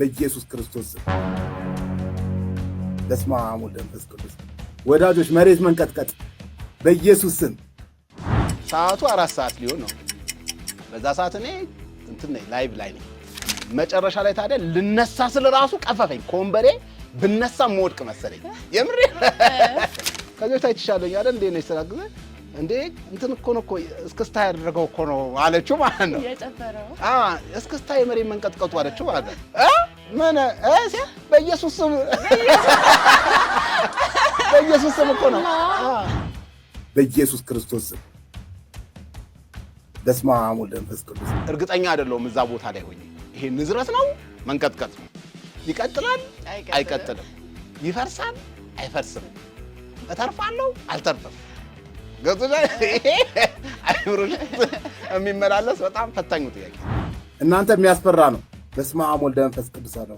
በኢየሱስ ክርስቶስ በስመ አብ ወወልድ ወመንፈስ ቅዱስ። ወዳጆች መሬት መንቀጥቀጥ በኢየሱስ ስም። ሰዓቱ 4 ሰዓት ሊሆን ነው። በዛ ሰዓት እኔ ላይቭ ላይ ነኝ። መጨረሻ ላይ ታዲያ ልነሳ ስለ ራሱ ቀፈፈኝ። ኮምበሬ ብነሳ ሞድቅ መሰለኝ። የምሬ ከዚህ ታይትሻለኝ አይደል እንዴ ነሽ ተራግዘ እንዴ እኮ ነው እኮ እስክስታ ያደረገው እኮ ነው አለችው ማለት ነው። የጨፈረው እስክስታ የመሬት መንቀጥቀጡ አለችው ማለት ነው። ምን በኢየሱስ ስም በኢየሱስ ስም እኮ ነው። በኢየሱስ ክርስቶስ ስም በስመ አብ ወወልድ ወመንፈስ ቅዱስ። እርግጠኛ አይደለሁም እዛ ቦታ ላይ ሆኜ ይሄ ንዝረት ነው መንቀጥቀጥ ነው። ይቀጥላል አይቀጥልም፣ ይፈርሳል አይፈርስም፣ እተርፋለሁ አልተርፍም። ገጽታ ይሄ አይምሮሽ የሚመላለስ በጣም ፈታኙ ጥያቄ። እናንተ የሚያስፈራ ነው። በስመ አብ ወወልድ ወመንፈስ ቅዱስ አለ።